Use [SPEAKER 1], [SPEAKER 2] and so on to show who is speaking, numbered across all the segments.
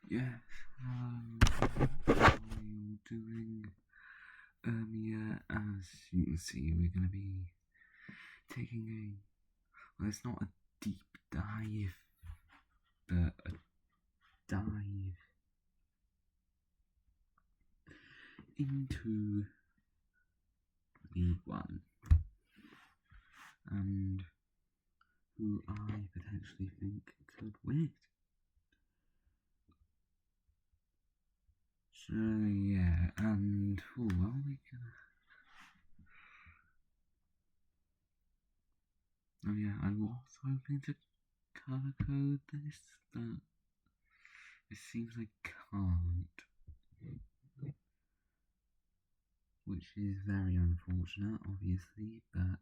[SPEAKER 1] Yeah, how are you doing? Yeah, as you can see, we're gonna be taking well, it's not a deep dive, but a dive into League One, and who I potentially think could win it. So, yeah, and who are we gonna... Oh yeah, I was hoping to color code this, but it seems I can't, which is very unfortunate, obviously, but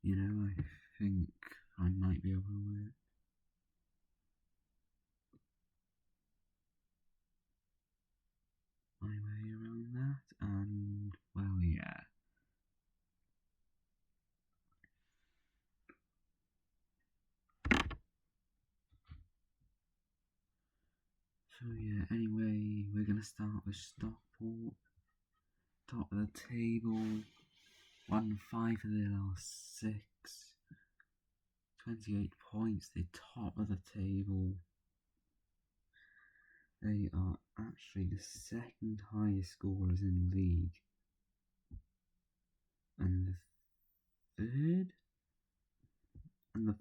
[SPEAKER 1] you know, I think I might be able to work my way around that, and well, yeah. So yeah, anyway, we're gonna start with Stockport, top of the table, won 5 of their last 6, 28 points, they're top of the table. They are actually the second highest scorers in the league, and the third, and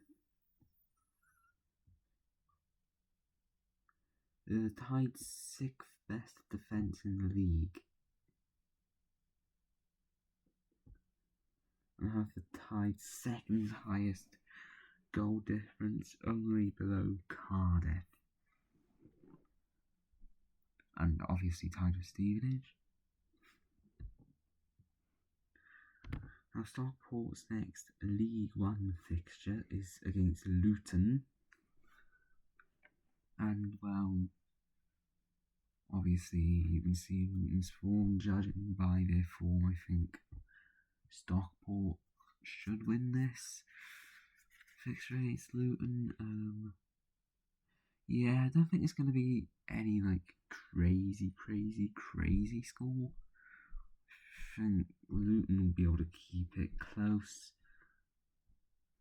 [SPEAKER 1] they're tied 6th best defence in the league, and have the tied 2nd highest goal difference, only below Cardiff, and obviously tied with Stevenage. Now Stockport's next League One fixture is against Luton, and well, obviously you can see Luton's form. Judging by their form, I think Stockport should win this fixture against Luton. Yeah, I don't think it's going to be any like crazy score. I think Luton will be able to keep it close.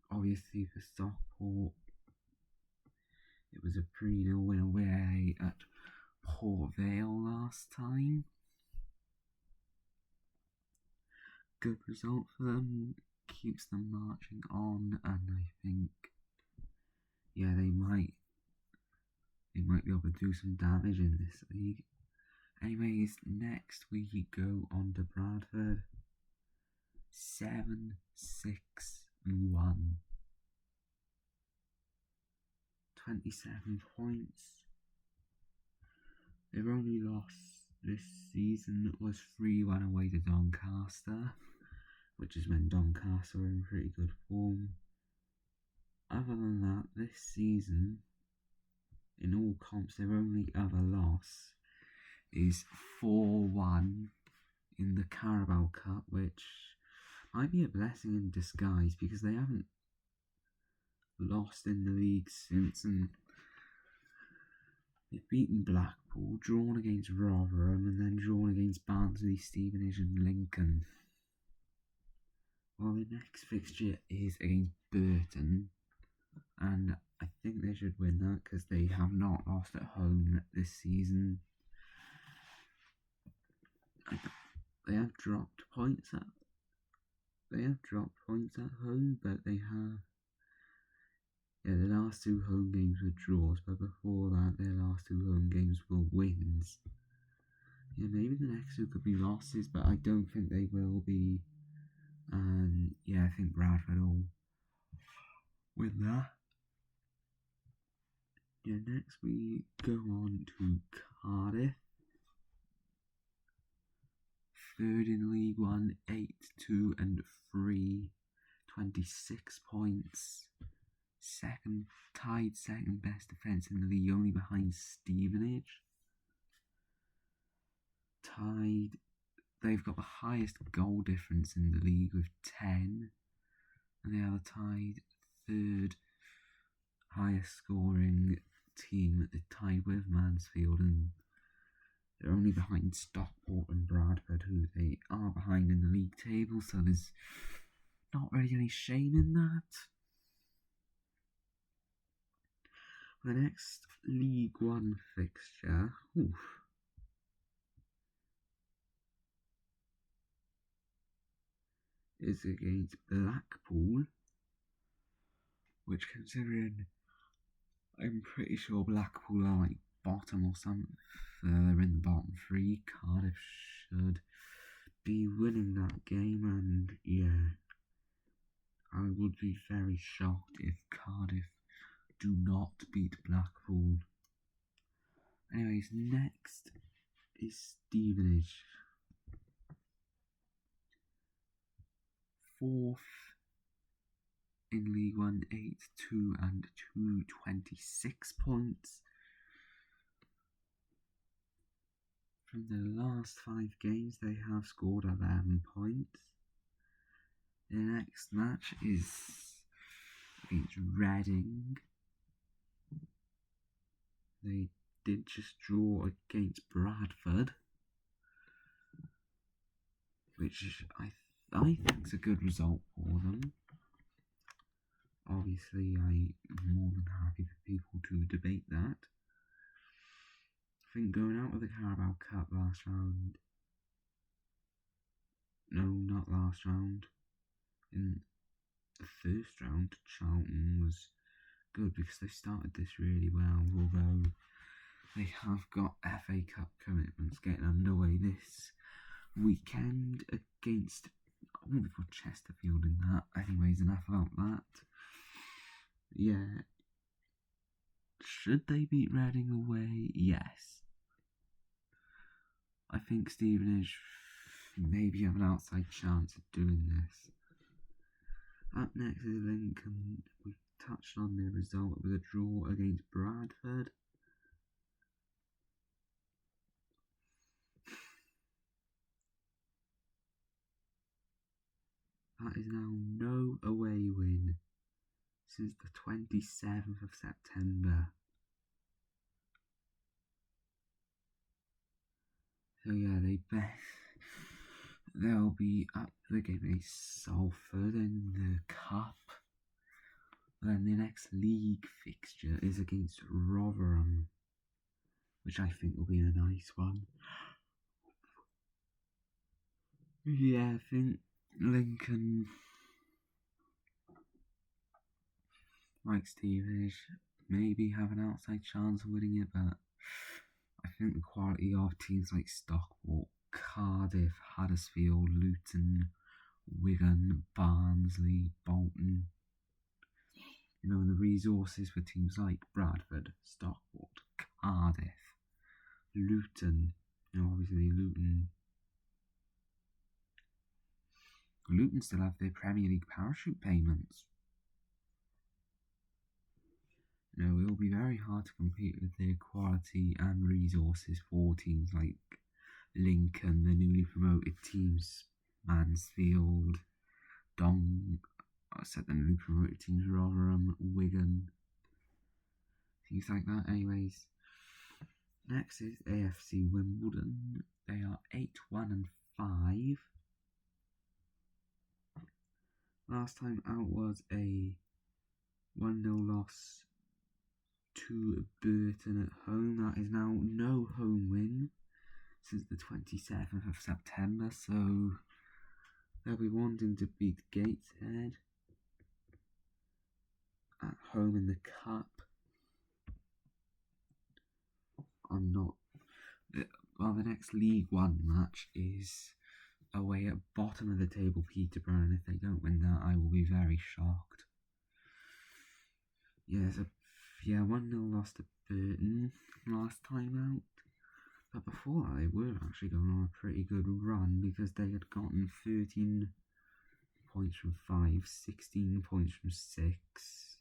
[SPEAKER 1] Obviously for Stockport, it was a 3-0 win away at Port Vale last time. Good result for them, keeps them marching on, and I think, yeah, they might be able to do some damage in this league. Anyways, next we go on to Bradford. 7-6-1. 27 points. Their only loss this season was 3-1 away to Doncaster, which is when Doncaster are in pretty good form. Other than that, this season, in all comps, their only other loss is 4-1 in the Carabao Cup, which might be a blessing in disguise because they haven't lost in the league since, and they've beaten Blackpool, drawn against Rotherham, and then drawn against Barnsley, Stevenage and Lincoln. Well, the next fixture is against Burton, and I think they should win that because they have not lost at home this season. They have dropped points at home, but they have, yeah, their last 2 home games were draws, but before that their last 2 home games were wins. Yeah, maybe the next 2 could be losses, but I don't think they will be. And yeah, I think Bradford will win that. Yeah, next we go on to Cardiff. 3rd in League One, 8-2-3, 26 points. Tied second best defence in the league, only behind Stevenage. They've got the highest goal difference in the league with 10, and they are tied third highest scoring team at the tied with Mansfield, and they're only behind Stockport and Bradford, who they are behind in the league table, so there's not really any shame in that. The next League One fixture, is against Blackpool, which, considering I'm pretty sure Blackpool are like bottom or something, they're in the bottom three, Cardiff should be winning that game, and yeah, I would be very shocked if Cardiff do not beat Blackpool. Anyways, next is Stevenage. 4th in League One, 8-2 and 226 points. From the last 5 games, they have scored 11 points. The next match is against Reading. They did just draw against Bradford, which I think is a good result for them. Obviously, I'm more than happy for people to debate that. I think going out of the Carabao Cup last round, no, not last round, in the first round, Charlton was good because they started this really well, although they have got FA Cup commitments getting underway this weekend against, they've got Chesterfield in that. Anyways, enough about that. Yeah. Should they beat Reading away? Yes. I think Stevenage maybe have an outside chance of doing this. Up next is Lincoln. We've touched on the result with a draw against Bradford. That is now no away win since the 27th of September. So yeah, they'll be up against Salford in the Cup. Then the next league fixture is against Rotherham, which I think will be a nice one. Yeah, I think Lincoln, like Stevenage, maybe have an outside chance of winning it, but I think the quality of teams like Stockport, Cardiff, Huddersfield, Luton, Wigan, Barnsley, Bolton, and the resources for teams like Bradford, Stockport, Cardiff, Luton, obviously Luton still have their Premier League parachute payments. It will be very hard to compete with their quality and resources for teams like Lincoln, the newly promoted teams, Mansfield, the newly promoted teams, Rotherham, Wigan, things like that. Anyways, next is AFC Wimbledon. They are 8-1-5. Last time out was a 1-0 loss to Burton at home. That is now no home win since the 27th of September, so they'll be wanting to beat Gateshead at home in the Cup. The next League One match is away at bottom of the table Peterborough, and if they don't win that, I will be very shocked. 1-0 loss to Burton last time out. But before that, they were actually going on a pretty good run because they had gotten 13 points from 5, 16 points from 6.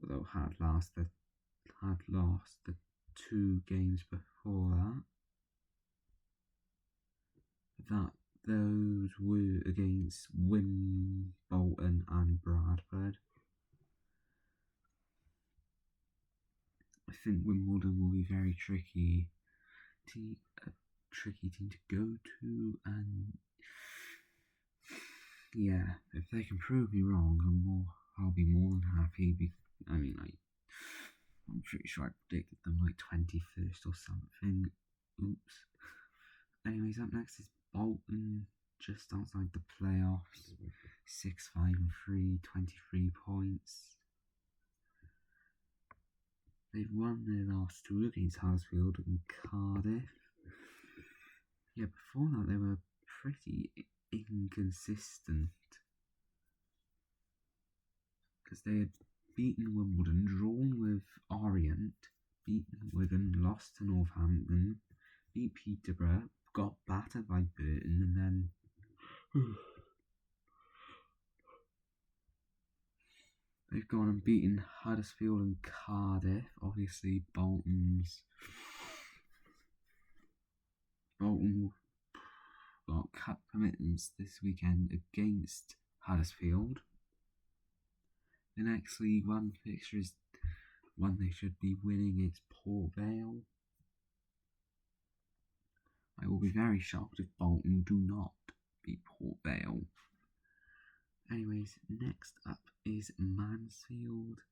[SPEAKER 1] Although had lost the 2 games before that. Those were against Wimbledon and Bradford. I think Wimbledon will be very tricky team to go to, and yeah, if they can prove me wrong, I'll be more than happy. I'm pretty sure I predicted them like 21st or something. Oops. Anyways, up next is Bolton, just outside the playoffs. 6-5-3, 23 points. They've won their last two against Huddersfield and Cardiff. Yeah, before that they were pretty inconsistent, because they had beaten Wimbledon, drawn with Orient, beaten Wigan, lost to Northampton, beat Peterborough, got battered by Burton, and then they've gone and beaten Huddersfield and Cardiff. Obviously, Bolton got cup commitments this weekend against Huddersfield. The next League One fixture is one they should be winning. It's Port Vale. I will be very shocked if Bolton do not beat Port Vale. Anyways, next up is Mansfield.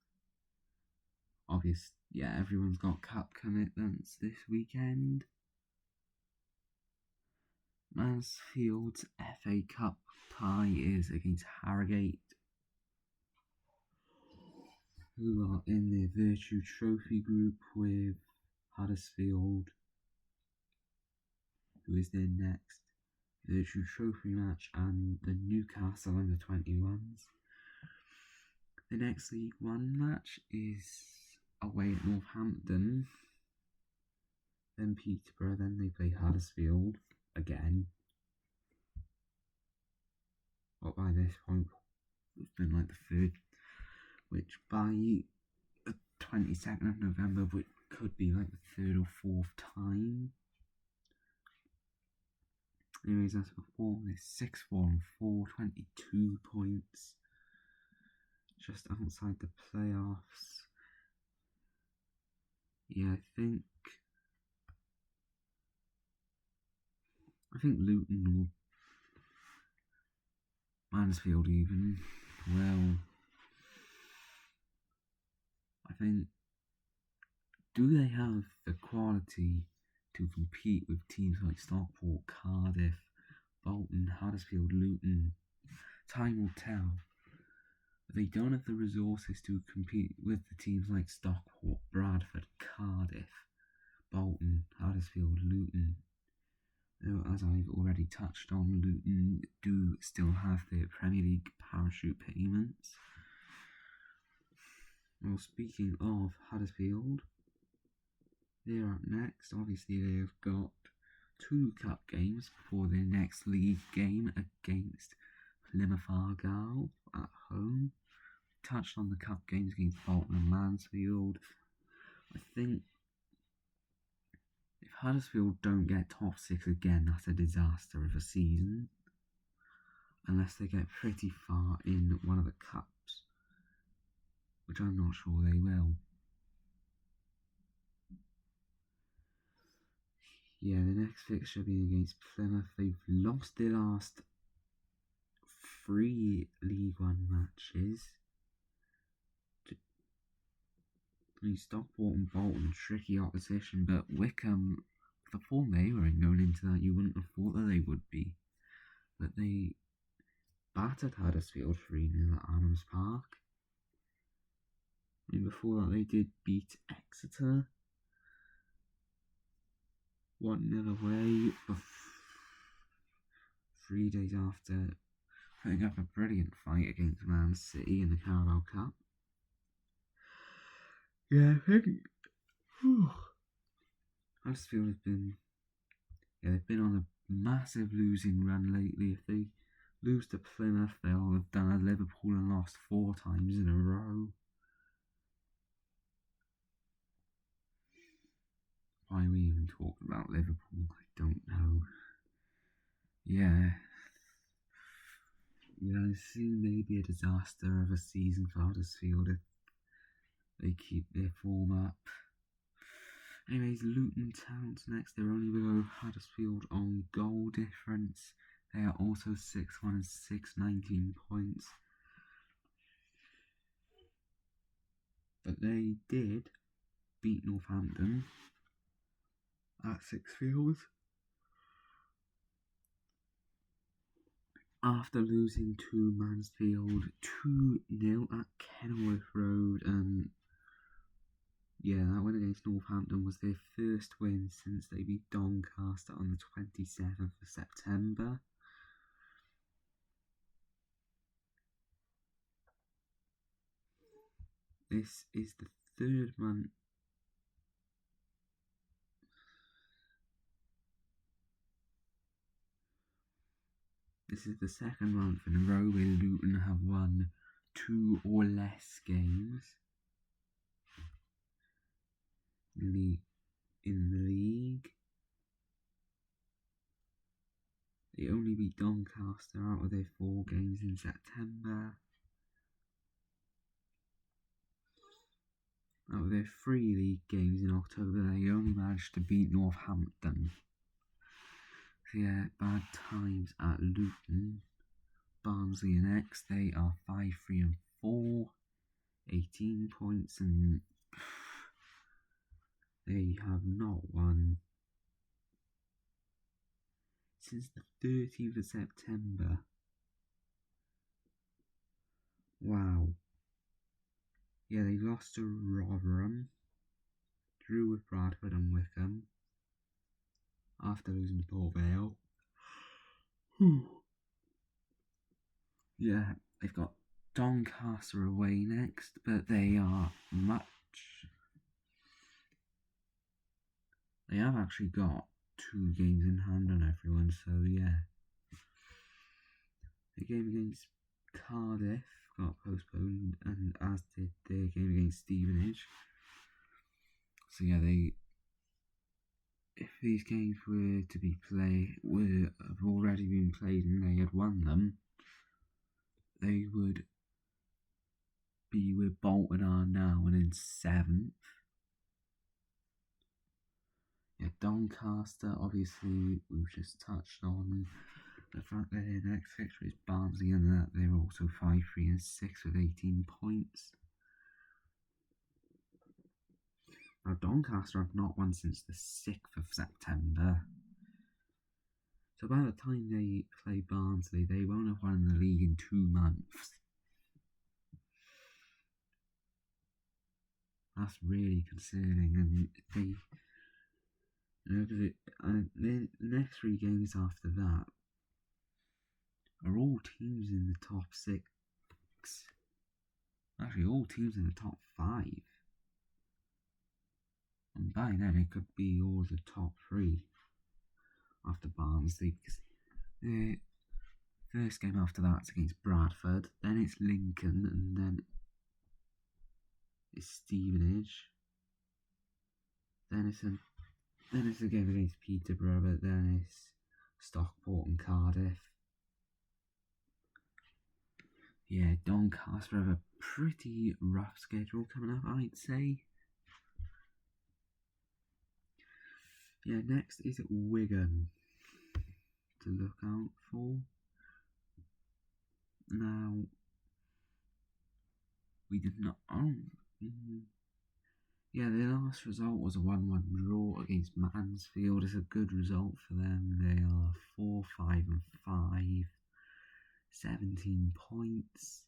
[SPEAKER 1] Everyone's got cup commitments this weekend. Mansfield's FA Cup tie is against Harrogate, who are in the Virtue Trophy group with Huddersfield, who is their next Virtue Trophy match, and the Newcastle under-21s. The next League One match is away at Northampton, then Peterborough, then they play Huddersfield again. But by this point, it's been like the third, which by the 22nd of November, which could be like the third or fourth time. Anyways, as before, it's 6-4-4, 22 points, just outside the playoffs. Yeah, I think Luton will, Mansfield even, well, I think, do they have the quality to compete with teams like Stockport, Cardiff, Bolton, Huddersfield, Luton? Time will tell. They don't have the resources to compete with the teams like Stockport, Bradford, Cardiff, Bolton, Huddersfield, Luton. Though, as I've already touched on, Luton do still have their Premier League parachute payments. Well, speaking of Huddersfield, they're up next. Obviously, they've got 2 cup games before their next league game against Plymouth Argyle at home. Touched on the cup games against Bolton and Mansfield. I think if Huddersfield don't get top 6 again, that's a disaster of a season. Unless they get pretty far in one of the cups, which I'm not sure they will. Yeah, the next fixture being against Plymouth. They've lost their last 3 League One matches. Stockport and Bolton, tricky opposition, but Wickham, the form they were in going into that, you wouldn't have thought that they would be. But they battered Huddersfield 3-0 at Adams Park. And before that, they did beat Exeter 1-0 away, 3 days after putting up a brilliant fight against Man City in the Carabao Cup. Yeah, I think Huddersfield they've been on a massive losing run lately. If they lose to Plymouth, they'll have done as Liverpool and lost 4 times in a row. Why are we even talking about Liverpool? I don't know. Yeah, it's seen maybe a disaster of a season for Huddersfield if they keep their form up. Anyways, Luton Town's next. They're only below Huddersfield on goal difference. They are also 6-1 and 6-19 points. But they did beat Northampton at Sixfields after losing to Mansfield 2-0 at Kenilworth Road. And yeah, that win against Northampton was their first win since they beat Doncaster on the 27th of September. This is the third month. This is the second month in a row where Luton have won 2 or less games in the league. They only beat Doncaster out of their 4 games in September. Out of their 3 league games in October, they only managed to beat Northampton. So yeah, bad times at Luton. Barnsley and X, they are 5-3-4, 18 points, and they have not won since the 13th of September. Wow. Yeah, they lost to Rotherham, drew with Bradford and Wickham, after losing to Port Vale. Yeah, they've got Doncaster away next, but they have actually got 2 games in hand on everyone, so yeah. The game against Cardiff got postponed, and as did their game against Stevenage. So yeah, if these games were to be have already been played and they had won them, they would be where Bolton are now and in 7th. Yeah, Doncaster, obviously, we've just touched on the fact that their next fixture is Barnsley, and that they're also 5-3-6 with 18 points. Now, Doncaster have not won since the 6th of September. So by the time they play Barnsley, they won't have won the league in 2 months. That's really concerning, and the next 3 games after that are all teams in the top 6. Actually, all teams in the top 5. And by then, it could be all the top 3 after Barnsley, because the first game after that's against Bradford, then it's Lincoln, and then it's Stevenage. Then it's a game against Peterborough, but then it's Stockport and Cardiff. Yeah, Doncaster have a pretty rough schedule coming up, I'd say. Yeah, next is Wigan to look out for. Now, we did not. Yeah, their last result was a 1-1 draw against Mansfield. It's a good result for them. They are 4-5-5, 17 points.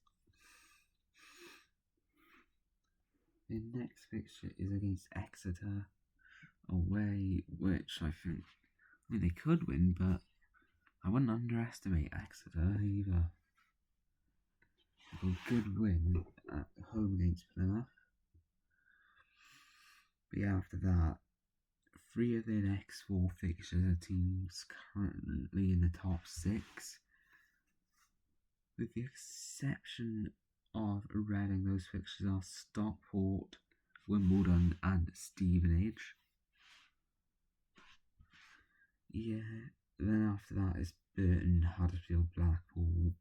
[SPEAKER 1] Their next fixture is against Exeter away, which I mean, they could win, but I wouldn't underestimate Exeter either. A good win at home against Plymouth. But yeah, after that, 3 of their next 4 fixtures are teams currently in the top 6. With the exception of Reading, those fixtures are Stockport, Wimbledon and Stevenage. Yeah, then after that is Burton, Huddersfield, Blackpool,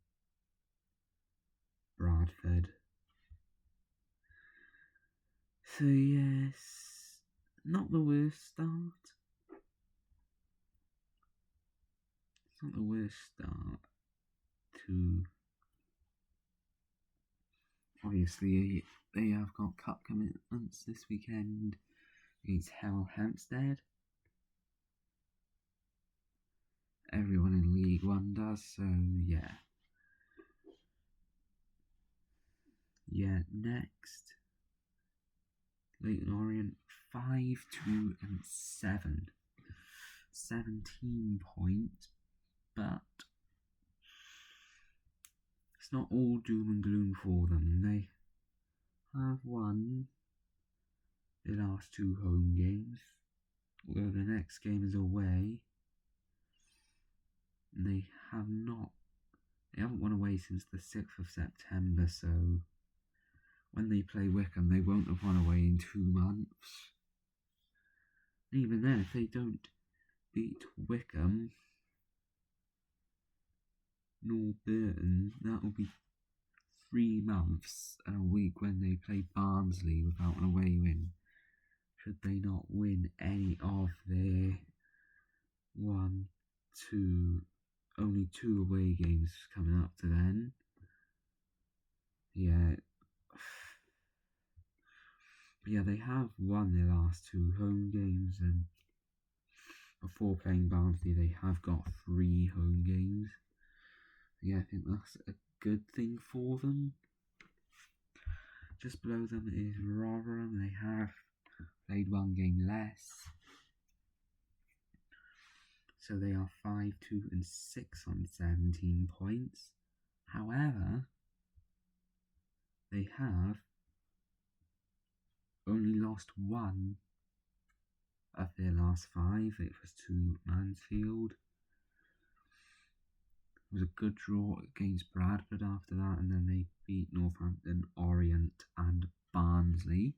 [SPEAKER 1] Bradford. So yes, not the worst start. It's not the worst start to. Obviously, they have got cup commitments this weekend against Hemel Hempstead. Everyone in League One does, so yeah. Yeah, next. Leyton Orient 5, 2 and 7. 17 points, but it's not all doom and gloom for them. They have won their last 2 home games, although the next game is away. They haven't won away since the 6th of September, so when they play Wycombe, they won't have won away in 2 months. Even then, if they don't beat Wycombe nor Burton, that will be 3 months and a week when they play Barnsley without an away win, should they not win any of their only 2 away games coming up to then. Yeah, they have won their last 2 home games, and before playing Barnsley they have got 3 home games. Yeah, I think that's a good thing for them. Just below them is Rotherham. They have played 1 game less, so they are 5, 2 and 6 on 17 points. However, they have only lost 1 of their last 5. It was to Mansfield. It was a good draw against Bradford after that, and then they beat Northampton, Orient and Barnsley.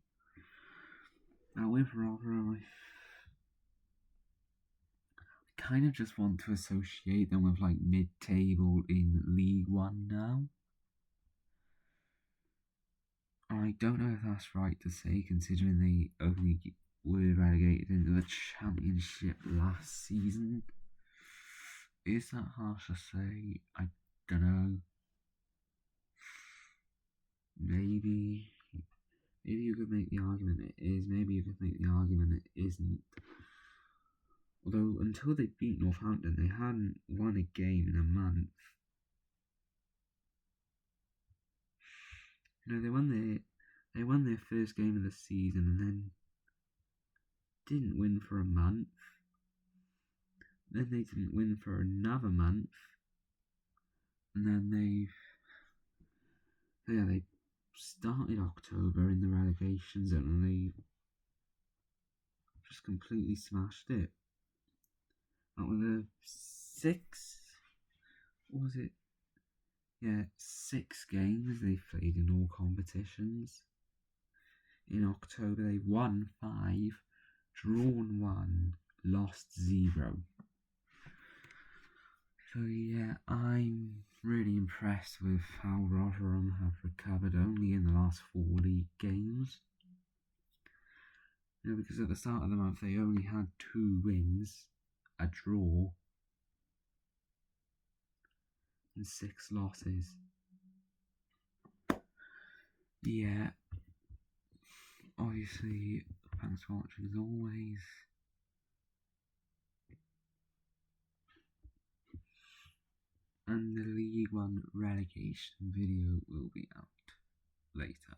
[SPEAKER 1] Now with Rotherham, I kind of just want to associate them with like mid-table in League One now. I don't know if that's right to say, considering they only were relegated into the Championship last season. Is that harsh to say? I don't know. Maybe you could make the argument it is, maybe you could make the argument it isn't. Although, until they beat Northampton, they hadn't won a game in a month. You know, they won their first game of the season and then didn't win for a month. Then they didn't win for another month. And then they started October in the relegation zone and they just completely smashed it. Out of the 6 games they played in all competitions. In October they won 5, drawn 1, lost 0. So yeah, I'm really impressed with how Rotherham have recovered only in the last 4 league games. You know, because at the start of the month they only had 2 wins, a draw, and 6 losses. Yeah, obviously, thanks for watching as always. And the League One relegation video will be out later.